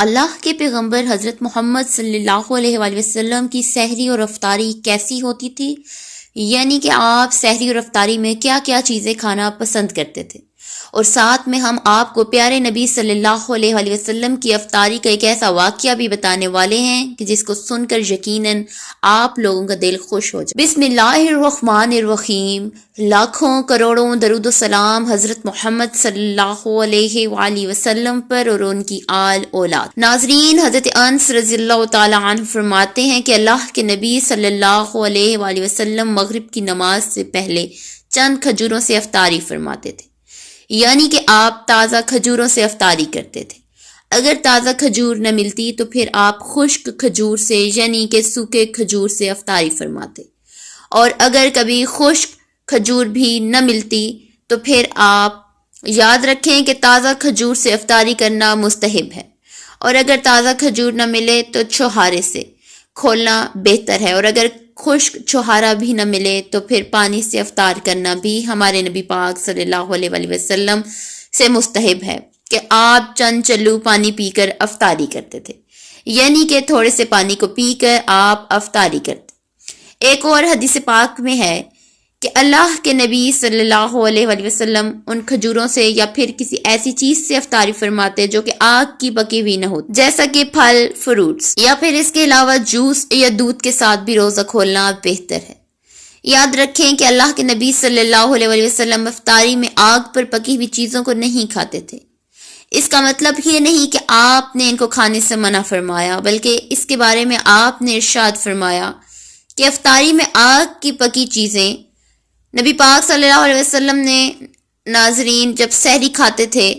اللہ کے پیغمبر حضرت محمد صلی اللہ علیہ وآلہ وسلم کی سحری اور افطاری کیسی ہوتی تھی، یعنی کہ آپ سحری اور افطاری میں کیا کیا چیزیں کھانا پسند کرتے تھے، اور ساتھ میں ہم آپ کو پیارے نبی صلی اللہ علیہ وآلہ وسلم کی افطاری کا ایک ایسا واقعہ بھی بتانے والے ہیں کہ جس کو سن کر یقیناً آپ لوگوں کا دل خوش ہو جائے۔ بسم اللہ الرحمن الرحیم۔ لاکھوں کروڑوں درود و سلام حضرت محمد صلی اللہ علیہ وآلہ وسلم پر اور ان کی آل اولاد۔ ناظرین، حضرت انس رضی اللہ تعالی عنہ فرماتے ہیں کہ اللہ کے نبی صلی اللہ علیہ وآلہ وسلم مغرب کی نماز سے پہلے چند کھجوروں سے افطاری فرماتے تھے، یعنی کہ آپ تازہ کھجوروں سے افطاری کرتے تھے۔ اگر تازہ کھجور نہ ملتی تو پھر آپ خشک کھجور سے یعنی کہ سوکھے کھجور سے افطاری فرماتے، اور اگر کبھی خشک کھجور بھی نہ ملتی تو پھر آپ یاد رکھیں کہ تازہ کھجور سے افطاری کرنا مستحب ہے، اور اگر تازہ کھجور نہ ملے تو چھوہارے سے کھولنا بہتر ہے، اور اگر خشک چھوہارا بھی نہ ملے تو پھر پانی سے افطار کرنا بھی ہمارے نبی پاک صلی اللہ علیہ وآلہ وسلم سے مستحب ہے کہ آپ چند چلو پانی پی کر افطاری کرتے تھے، یعنی کہ تھوڑے سے پانی کو پی کر آپ افطاری کرتے۔ ایک اور حدیث پاک میں ہے کہ اللہ کے نبی صلی اللہ علیہ وآلہ وسلم ان کھجوروں سے یا پھر کسی ایسی چیز سے افطاری فرماتے جو کہ آگ کی پکی ہوئی نہ ہو، جیسا کہ پھل، فروٹس، یا پھر اس کے علاوہ جوس یا دودھ کے ساتھ بھی روزہ کھولنا بہتر ہے۔ یاد رکھیں کہ اللہ کے نبی صلی اللہ علیہ وآلہ وسلم افطاری میں آگ پر پکی ہوئی چیزوں کو نہیں کھاتے تھے۔ اس کا مطلب یہ نہیں کہ آپ نے ان کو کھانے سے منع فرمایا، بلکہ اس کے بارے میں آپ نے ارشاد فرمایا کہ افطاری میں آگ کی پکی چیزیں نبی پاک صلی اللہ علیہ وسلم نے ناظرین جب سحری کھاتے تھے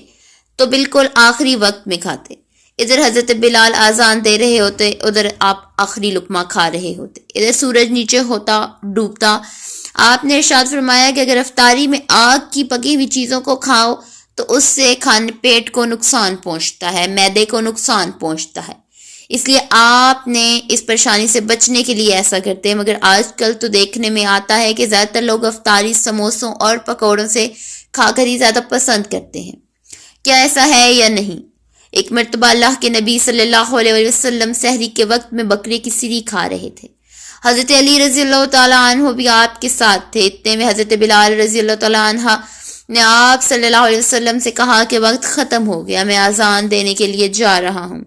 تو بالکل آخری وقت میں کھاتے۔ ادھر حضرت بلال اذان دے رہے ہوتے، ادھر آپ آخری لقمہ کھا رہے ہوتے، ادھر سورج نیچے ہوتا ڈوبتا۔ آپ نے ارشاد فرمایا کہ اگر افطاری میں آگ کی پکی ہوئی چیزوں کو کھاؤ تو اس سے کھانے پیٹ کو نقصان پہنچتا ہے، معدے کو نقصان پہنچتا ہے، اس لیے آپ نے اس پریشانی سے بچنے کے لیے ایسا کرتے ہیں۔ مگر آج کل تو دیکھنے میں آتا ہے کہ زیادہ تر لوگ افطاری سموسوں اور پکوڑوں سے کھا کر ہی زیادہ پسند کرتے ہیں۔ کیا ایسا ہے یا نہیں؟ ایک مرتبہ اللہ کے نبی صلی اللہ علیہ وسلم سحری کے وقت میں بکرے کی سری کھا رہے تھے۔ حضرت علی رضی اللہ تعالیٰ عنہ بھی آپ کے ساتھ تھے۔ اتنے میں حضرت بلال رضی اللہ تعالیٰ عنہ نے آپ صلی اللہ علیہ وسلم سے کہا کہ وقت ختم ہو گیا، میں اذان دینے کے لیے جا رہا ہوں،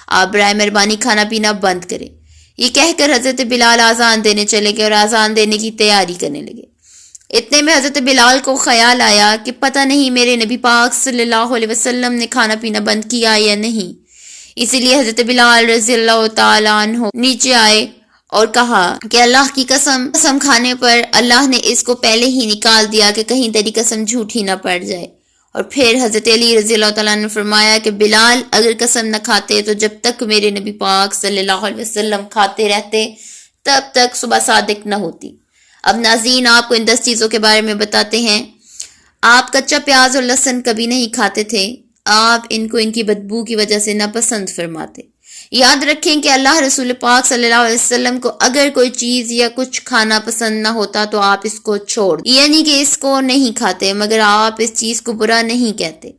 آپ برائے مہربانی کھانا پینا بند کریں۔ یہ کہہ کر حضرت بلال اذان دینے چلے گئے اور اذان دینے کی تیاری کرنے لگے۔ اتنے میں حضرت بلال کو خیال آیا کہ پتہ نہیں میرے نبی پاک صلی اللہ علیہ وسلم نے کھانا پینا بند کیا یا نہیں، اسی لیے حضرت بلال رضی اللہ تعالیٰ عنہ نیچے آئے اور کہا کہ اللہ کی قسم کھانے پر اللہ نے اس کو پہلے ہی نکال دیا کہ کہیں تیری قسم جھوٹی نہ پڑ جائے۔ اور پھر حضرت علی رضی اللہ تعالیٰ نے فرمایا کہ بلال اگر قسم نہ کھاتے تو جب تک میرے نبی پاک صلی اللہ علیہ وسلم کھاتے رہتے تب تک صبح صادق نہ ہوتی۔ اب ناظرین، آپ کو ان 10 چیزوں کے بارے میں بتاتے ہیں۔ آپ کچا پیاز اور لہسن کبھی نہیں کھاتے تھے، آپ ان کو ان کی بدبو کی وجہ سے ناپسند فرماتے۔ یاد رکھیں کہ اللہ رسول پاک صلی اللہ علیہ وسلم کو اگر کوئی چیز یا کچھ کھانا پسند نہ ہوتا تو آپ اس کو چھوڑ، یعنی کہ اس کو نہیں کھاتے، مگر آپ اس چیز کو برا نہیں کہتے۔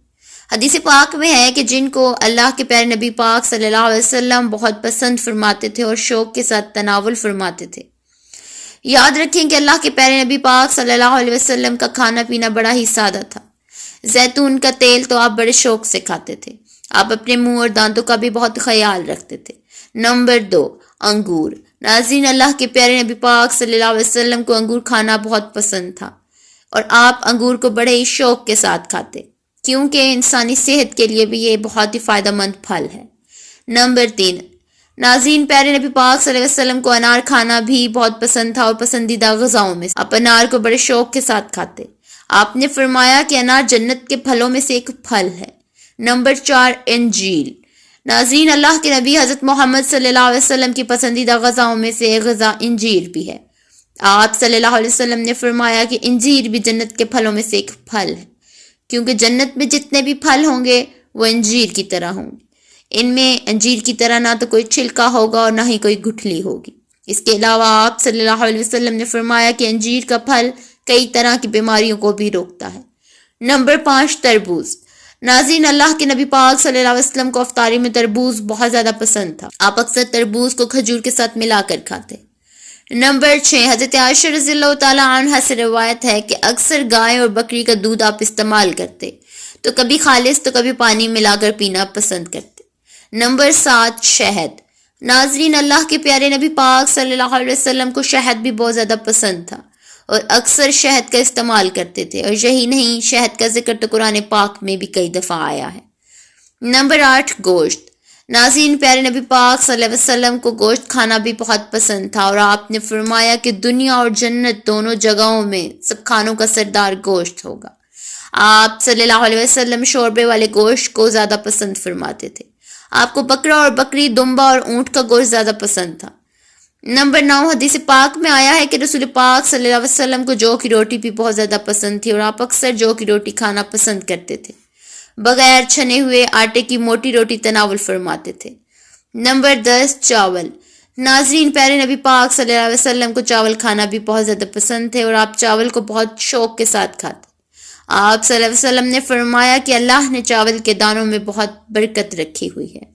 حدیث پاک میں ہے کہ جن کو اللہ کے پیارے نبی پاک صلی اللہ علیہ وسلم بہت پسند فرماتے تھے اور شوق کے ساتھ تناول فرماتے تھے۔ یاد رکھیں کہ اللہ کے پیارے نبی پاک صلی اللہ علیہ وسلم کا کھانا پینا بڑا ہی سادہ تھا۔ زیتون کا تیل تو آپ بڑے شوق سے کھاتے تھے، آپ اپنے منہ اور دانتوں کا بھی بہت خیال رکھتے تھے۔ نمبر 2، انگور۔ ناظرین، اللہ کے پیارے نبی پاک صلی اللہ علیہ وسلم کو انگور کھانا بہت پسند تھا، اور آپ انگور کو بڑے ہی شوق کے ساتھ کھاتے، کیونکہ انسانی صحت کے لیے بھی یہ بہت ہی فائدہ مند پھل ہے۔ نمبر 3، ناظرین، پیارے نبی پاک صلی اللہ علیہ وسلم کو انار کھانا بھی بہت پسند تھا اور پسندیدہ غذاؤں میں آپ انار کو بڑے شوق کے ساتھ کھاتے۔ آپ نے فرمایا کہ انار جنت کے پھلوں میں سے ایک پھل ہے۔ نمبر 4، انجیل۔ ناظرین، اللہ کے نبی حضرت محمد صلی اللہ علیہ وسلم کی پسندیدہ غذاؤں میں سے ایک غذا انجیر بھی ہے۔ آپ صلی اللہ علیہ وسلم نے فرمایا کہ انجیر بھی جنت کے پھلوں میں سے ایک پھل ہے، کیونکہ جنت میں جتنے بھی پھل ہوں گے وہ انجیر کی طرح ہوں گے۔ ان میں انجیر کی طرح نہ تو کوئی چھلکا ہوگا اور نہ ہی کوئی گٹھلی ہوگی۔ اس کے علاوہ آپ صلی اللہ علیہ وسلم نے فرمایا کہ انجیر کا پھل کئی طرح کی بیماریوں کو بھی روکتا ہے۔ نمبر 5، تربوز۔ ناظرین، اللہ کے نبی پاک صلی اللہ علیہ وسلم کو افطاری میں تربوز بہت زیادہ پسند تھا. آپ اکثر تربوز کو کھجور کے ساتھ ملا کر کھاتے. نمبر 6، حضرت عائشہ رضی اللہ تعالی عنہا سے روایت ہے کہ اکثر گائے اور بکری کا دودھ آپ استعمال کرتے، تو کبھی خالص تو کبھی پانی ملا کر پینا پسند کرتے. نمبر 7، شہد. ناظرین، اللہ کے پیارے نبی پاک صلی اللہ علیہ وسلم کو شہد بھی بہت زیادہ پسند تھا اور اکثر شہد کا استعمال کرتے تھے، اور یہی نہیں، شہد کا ذکر تو قرآن پاک میں بھی کئی دفعہ آیا ہے. نمبر 8، گوشت. ناظرین، پیارے نبی پاک صلی اللہ علیہ وسلم کو گوشت کھانا بھی بہت پسند تھا، اور آپ نے فرمایا کہ دنیا اور جنت دونوں جگہوں میں سب کھانوں کا سردار گوشت ہوگا. آپ صلی اللہ علیہ وسلم شوربے والے گوشت کو زیادہ پسند فرماتے تھے. آپ کو بکرا اور بکری، دمبا اور اونٹ کا گوشت زیادہ پسند تھا. نمبر 9، حدیث پاک میں آیا ہے کہ رسول پاک صلی اللہ علیہ وسلم کو جو کی روٹی بھی بہت زیادہ پسند تھی، اور آپ اکثر جو کی روٹی کھانا پسند کرتے تھے. بغیر چھنے ہوئے آٹے کی موٹی روٹی تناول فرماتے تھے. نمبر 10، چاول. ناظرین، پیارے نبی پاک صلی اللہ علیہ وسلم کو چاول کھانا بھی بہت زیادہ پسند تھے، اور آپ چاول کو بہت شوق کے ساتھ کھاتے. آپ صلی اللہ علیہ وسلم نے فرمایا کہ اللہ نے چاول کے دانوں میں بہت برکت رکھی ہوئی ہے.